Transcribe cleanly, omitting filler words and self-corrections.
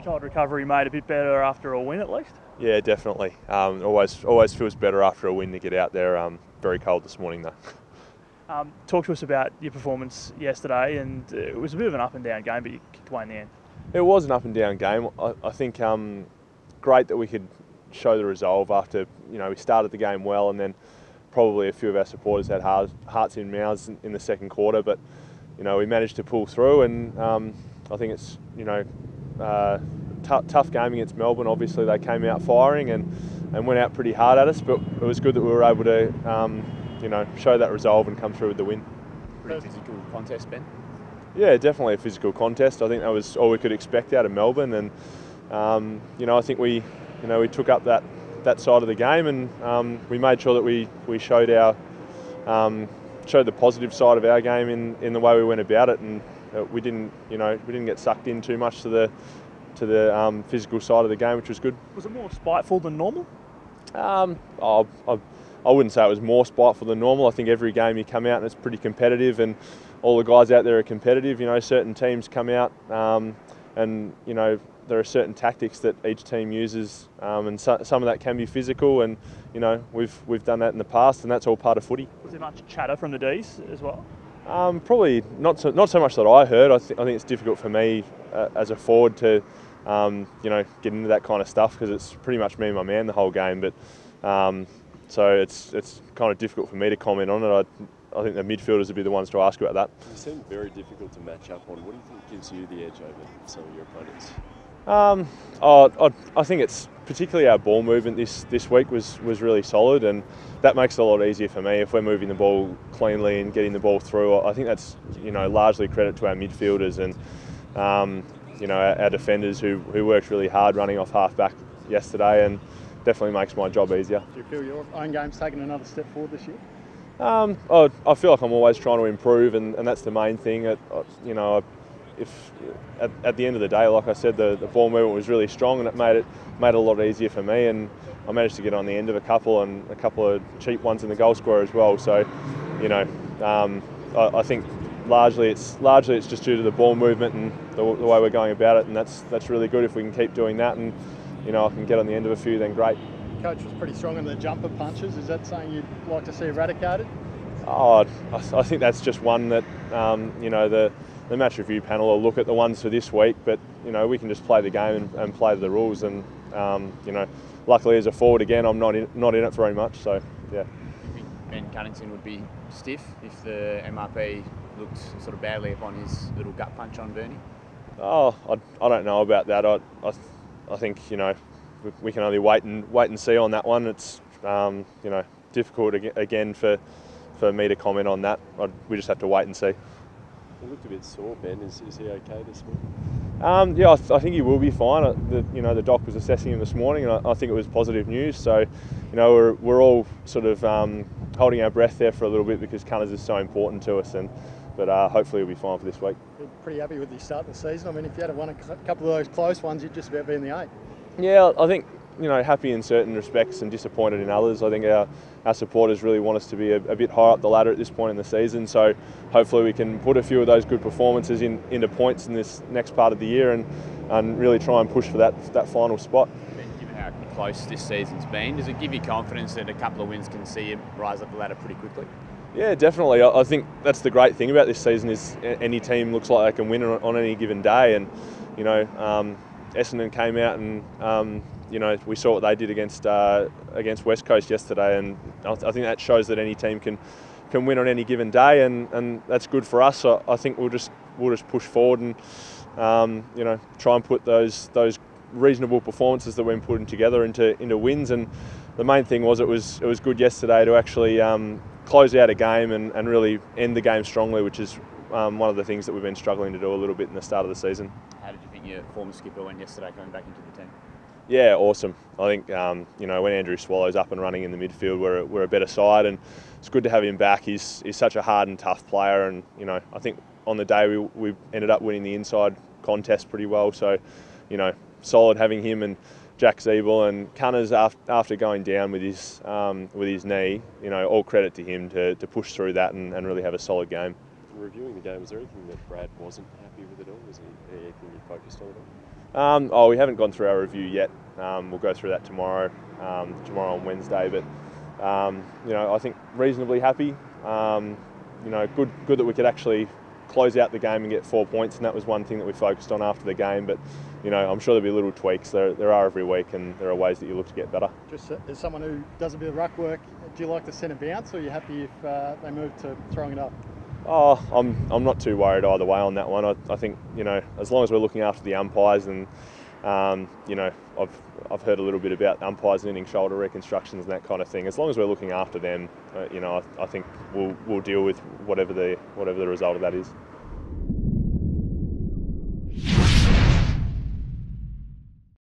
Side recovery made a bit better after a win, at least. Yeah, definitely. Always feels better after a win to get out there. Very cold this morning though. Talk to us about your performance yesterday, and it was a bit of an up and down game, but you kicked away in the end. It was an up and down game. I think great that we could show the resolve after we started the game well, and then probably a few of our supporters had hearts in mouths in the second quarter, but we managed to pull through, and I think it's tough game against Melbourne. Obviously they came out firing and went out pretty hard at us, but it was good that we were able to show that resolve and come through with the win. Pretty physical contest, Ben? Yeah, definitely a physical contest. I think that was all we could expect out of Melbourne, and I think we took up that side of the game, and we made sure that we showed the positive side of our game in the way we went about it, and we didn't get sucked in too much to the physical side of the game, which was good. Was it more spiteful than normal? I wouldn't say it was more spiteful than normal. I think every game you come out and it's pretty competitive, and all the guys out there are competitive. Certain teams come out and there are certain tactics that each team uses, and some of that can be physical, and we've done that in the past, and that's all part of footy. Was there much chatter from the Ds as well? Probably not so much that I heard. I think it's difficult for me as a forward to get into that kind of stuff, because it's pretty much me and my man the whole game. But so it's kind of difficult for me to comment on it. I think the midfielders would be the ones to ask about that. You seem very difficult to match up on. What do you think gives you the edge over some of your opponents? I think it's particularly our ball movement this week was really solid, and that makes it a lot easier for me if we're moving the ball cleanly and getting the ball through. I think that's largely credit to our midfielders and our defenders who worked really hard running off half back yesterday, and definitely makes my job easier. Do you feel your own game's taken another step forward this year? I feel like I'm always trying to improve, and that's the main thing. If at the end of the day, like I said, the ball movement was really strong, and it made it a lot easier for me, and I managed to get on the end of a couple of cheap ones in the goal scorer as well. So, I think largely it's just due to the ball movement and the way we're going about it, and that's really good. If we can keep doing that, and I can get on the end of a few, then great. Coach was pretty strong in the jumper punches. Is that something you'd like to see eradicated? I think that's just one that the match review panel will look at the ones for this week, but we can just play the game and play the rules, and luckily as a forward again, I'm not in it very much, so yeah. Do you think Ben Cunnington would be stiff if the MRP looked sort of badly upon his little gut punch on Bernie? I don't know about that. I think we can only wait and see on that one. It's difficult again for me to comment on that. We just have to wait and see. He looked a bit sore, Ben. Is he okay this morning? Yeah, I think he will be fine. The doc was assessing him this morning, and I think it was positive news. So, we're all sort of holding our breath there for a little bit, because Cunners is so important to us, but hopefully he'll be fine for this week. You're pretty happy with the start of the season. I mean, if you had won a couple of those close ones, you'd just about be in the 8. Yeah, I think happy in certain respects and disappointed in others. I think our supporters really want us to be a bit higher up the ladder at this point in the season, so hopefully we can put a few of those good performances into points in this next part of the year, and really try and push for that final spot. Given how close this season's been, does it give you confidence that a couple of wins can see you rise up the ladder pretty quickly? Yeah, definitely. I think that's the great thing about this season, is any team looks like they can win on any given day, and Essendon came out and we saw what they did against West Coast yesterday, and I think that shows that any team can win on any given day, and that's good for us. So I think we'll just push forward and try and put those reasonable performances that we're putting together into wins. And the main thing was it was good yesterday to actually close out a game and really end the game strongly, which is one of the things that we've been struggling to do a little bit in the start of the season. How did you think your former skipper went yesterday coming back into the team? Yeah, awesome. I think when Andrew Swallow's up and running in the midfield, we're a better side, and it's good to have him back. He's such a hard and tough player, and I think on the day we ended up winning the inside contest pretty well. So solid having him and Jack Zeeble and Cunners after going down with his knee. All credit to him to push through that and really have a solid game. Reviewing the game, was there anything that Brad wasn't happy with at all? Was there anything you focused on at all? We haven't gone through our review yet. We'll go through that tomorrow on Wednesday. But I think reasonably happy. Good that we could actually close out the game and get 4 points, and that was one thing that we focused on after the game. But I'm sure there'll be little tweaks. There are every week, and there are ways that you look to get better. Just as someone who does a bit of ruck work, do you like the centre bounce, or are you happy if they move to throwing it up? Oh, I'm not too worried either way on that one. I think as long as we're looking after the umpires, and I've heard a little bit about umpires needing shoulder reconstructions and that kind of thing. As long as we're looking after them, I think we'll deal with whatever the result of that is.